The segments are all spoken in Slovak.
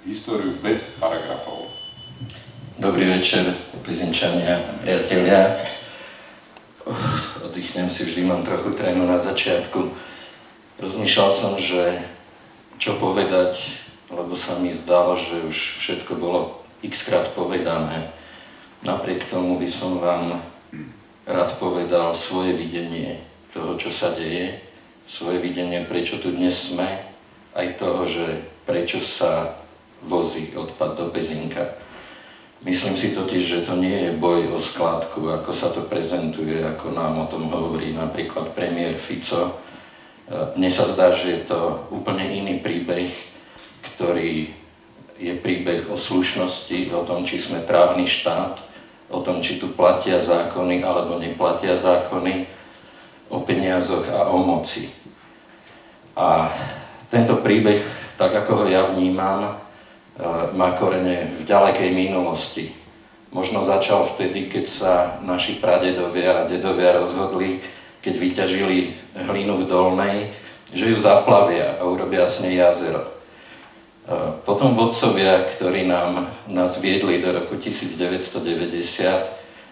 históriu bez paragrafov. Dobrý večer, Pezinčania, priatelia. Oddychnem si, vždy mám trochu trému na začiatku. Rozmýšľal som, že čo povedať, lebo sa mi zdalo, že už všetko bolo x-krát povedané. Napriek tomu by som vám rád povedal svoje videnie toho, čo sa deje, svoje videnie, prečo tu dnes sme, aj toho, že prečo sa vozí odpad do Pezínka. Myslím si totiž, že to nie je boj o skládku, ako sa to prezentuje, ako nám o tom hovorí napríklad premiér Fico. Mne sa zdá, že je to úplne iný príbeh, ktorý je príbeh o slušnosti, o tom, či sme právny štát, o tom, či tu platia zákony alebo neplatia zákony, o peniazoch a o moci. A tento príbeh, tak ako ho ja vnímam, má korene v ďalekej minulosti. Možno začal vtedy, keď sa naši pradedovia a dedovia rozhodli, keď vyťažili hlinu v Dolnej, že ju zaplavia a urobia s nej jazero. Potom vodcovia, ktorí nás viedli do roku 1990,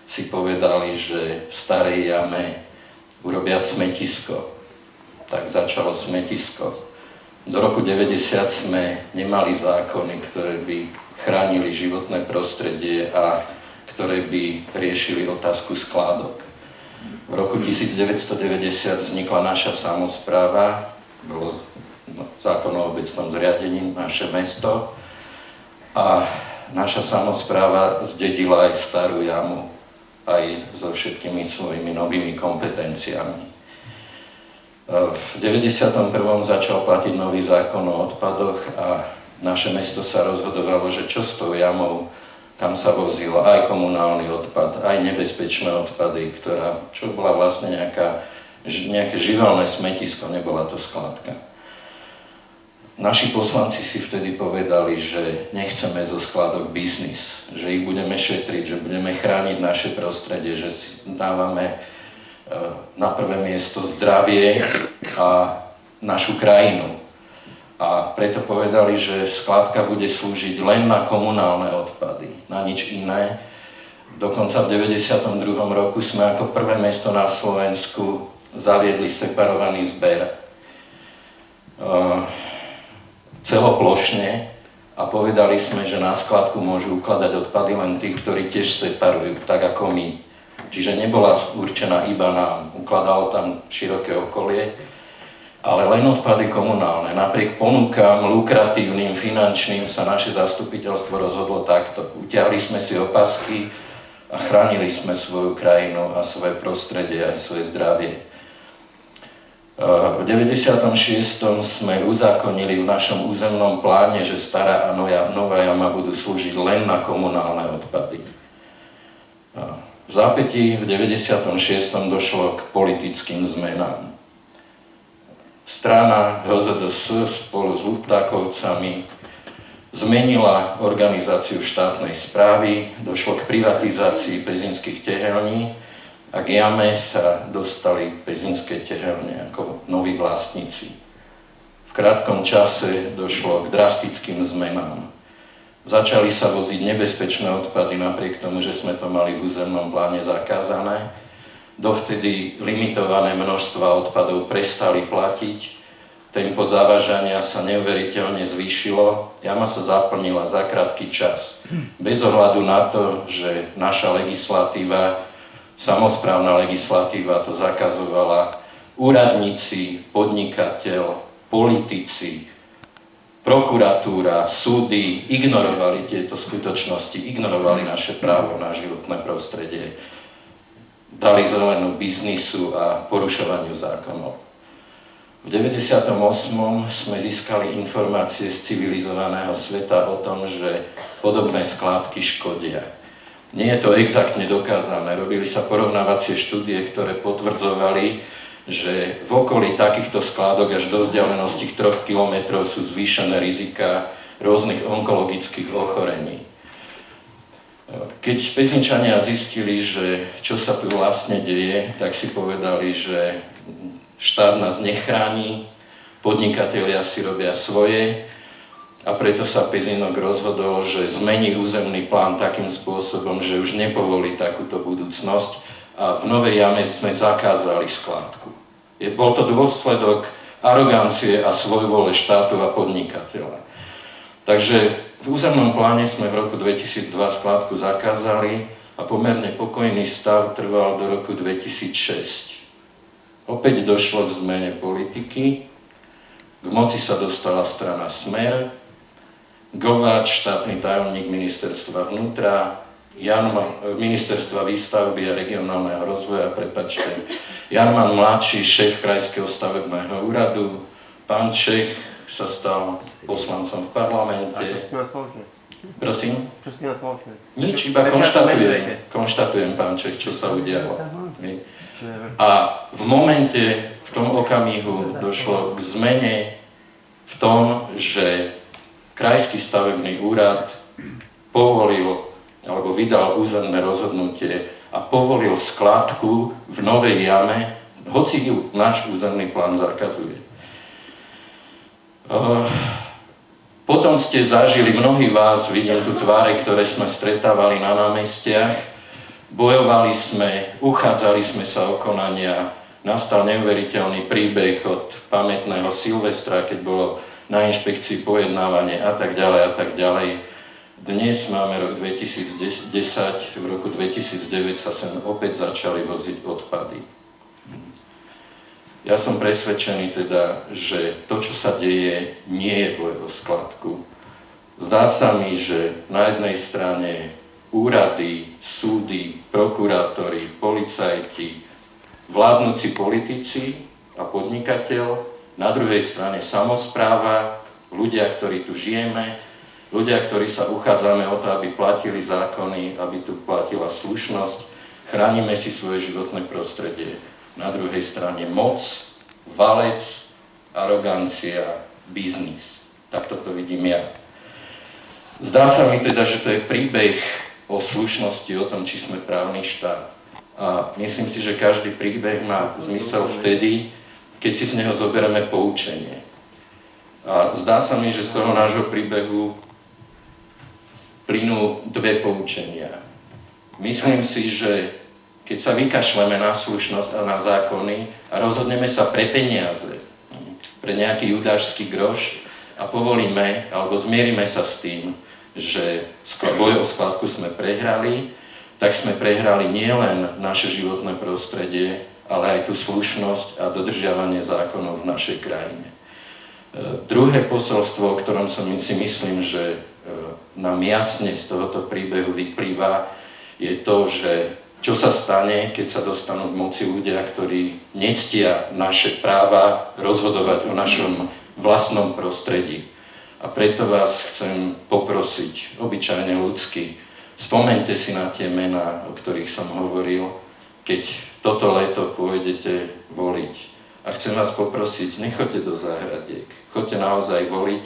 si povedali, že v starej jame urobia smetisko. Tak začalo smetisko. Do roku 90 sme nemali zákony, ktoré by chránili životné prostredie a ktoré by riešili otázku skládok. V roku 1990 vznikla naša samospráva, bolo zákon o obecnom zriadení, naše mesto, a naša samospráva zdedila aj starú jamu, aj so všetkými svojimi novými kompetenciami. V 91. začal platiť nový zákon o odpadoch a naše mesto sa rozhodovalo, že čo s tou jamou, kam sa vozilo aj komunálny odpad, aj nebezpečné odpady, čo bola vlastne nejaké živelné smetisko, nebola to skládka. Naši poslanci si vtedy povedali, že nechceme zo skládok biznis, že ich budeme šetriť, že budeme chrániť naše prostredie, že si dávame na prvé miesto zdravie a našu krajinu. A preto povedali, že skládka bude slúžiť len na komunálne odpady, na nič iné. Dokonca v 92. roku sme ako prvé mesto na Slovensku zaviedli separovaný zber celoplošne a povedali sme, že na skladku môžu ukladať odpady len tí, ktorí tiež separujú, tak ako my. Čiže nebola určená iba nám, ukladalo tam široké okolie, ale len odpady komunálne. Napriek ponukám lukratívnym, finančným sa naše zastupiteľstvo rozhodlo takto. Utiahli sme si opasky a chránili sme svoju krajinu a svoje prostredie a svoje zdravie. V 96. sme uzákonili v našom územnom pláne, že stará a nová jama budú slúžiť len na komunálne odpady. V zápätí v 96. došlo k politickým zmenám. Strana HZDS spolu s Luptákovcami zmenila organizáciu štátnej správy, došlo k privatizácii pezínskych tehelní a k jame sa dostali pezínske tehelne ako noví vlastníci. V krátkom čase došlo k drastickým zmenám. Začali sa voziť nebezpečné odpady napriek tomu, že sme to mali v územnom pláne zakázané. Dovtedy limitované množstva odpadov prestali platiť. Tempo zavážania sa neuveriteľne zvýšilo. Jama sa zaplnila za krátky čas. Bez ohľadu na to, že naša legislatíva, samosprávna legislatíva to zakazovala, úradníci, podnikateľ, politici, prokuratúra, súdy ignorovali tieto skutočnosti, ignorovali naše právo na životné prostredie, dali zelenú biznisu a porušovaniu zákonov. V 98. sme získali informácie z civilizovaného sveta o tom, že podobné skládky škodia. Nie je to exaktne dokázané. Robili sa porovnávacie štúdie, ktoré potvrdzovali, že v okolí takýchto skládok až do vzdialenosti 3 km sú zvýšené rizika rôznych onkologických ochorení. Keď Pezinčania zistili, že čo sa tu vlastne deje, tak si povedali, že štát nás nechráni, podnikatelia si robia svoje A preto sa Pezinok rozhodol, že zmení územný plán takým spôsobom, že už nepovolí takúto budúcnosť a v Novej Jame sme zakázali skládku. Bol to dôsledok arogancie a svojvôle štátu a podnikateľa. Takže v územnom pláne sme v roku 2002 skládku zakázali a pomerne pokojný stav trval do roku 2006. Opäť došlo k zmene politiky, k moci sa dostala strana Smer, Gováč, štátny tajomník ministerstva vnútra, ministerstva výstavby a regionálneho rozvoja, Jarman mladší, šéf krajského stavebného úradu, pán Čech sa stal poslancom v parlamente. A čo s nás spoločné? Prosím? Čo s nás spoločné? Nič, iba konštatujem, pán Čech, čo sa udialo. A v momente, v tom okamihu došlo k zmene v tom, že Krajský stavebný úrad povolil alebo vydal územné rozhodnutie a povolil skládku v Novej Jame, hoci ju náš územný plán zakazuje. Potom ste zažili, mnohí vás, vidím tu tváre, ktoré sme stretávali na námestiach, bojovali sme, uchádzali sme sa o konania, nastal neuveriteľný príbeh od pamätného Silvestra, keď bolo na inšpekcii pojednávanie a tak ďalej a tak ďalej. Dnes máme rok 2010, v roku 2009 sa sem opäť začali voziť odpady. Ja som presvedčený teda, že to, čo sa deje, nie je boj o skladku. Zdá sa mi, že na jednej strane úrady, súdy, prokurátori, policajti, vládnuci politici a podnikateľ, na druhej strane samospráva, ľudia, ktorí tu žijeme, ľudia, ktorí sa uchádzame o to, aby platili zákony, aby tu platila slušnosť, chránime si svoje životné prostredie. Na druhej strane moc, valec, arogancia, biznis. Takto to vidím ja. Zdá sa mi teda, že to je príbeh o slušnosti, o tom, či sme právny štát. A myslím si, že každý príbeh má zmysel vtedy, keď si z neho zoberieme poučenie. A zdá sa mi, že z toho nášho príbehu plynú dve poučenia. Myslím si, že keď sa vykašleme na slušnosť a na zákony a rozhodneme sa pre peniaze, pre nejaký judášsky groš a povolíme, alebo zmierime sa s tým, že boj o skladku sme prehrali, tak sme prehrali nielen naše životné prostredie, ale aj tú slušnosť a dodržiavanie zákonov v našej krajine. Druhé posolstvo, o ktorom si myslím, že nám jasne z tohoto príbehu vyplýva, je to, že čo sa stane, keď sa dostanú k moci ľudia, ktorí nectia naše práva rozhodovať o našom vlastnom prostredí. A preto vás chcem poprosiť, obyčajne ľudsky, spomeňte si na tie mená, o ktorých som hovoril, keď toto leto pôjdete voliť. A chcem vás poprosiť, nechoďte do záhradiek, choďte naozaj voliť,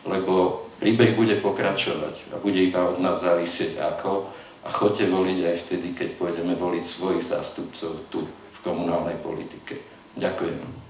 lebo príbeh bude pokračovať a bude iba od nás závisieť ako. A choďte voliť aj vtedy, keď pôjdeme voliť svojich zástupcov tu v komunálnej politike. Ďakujem.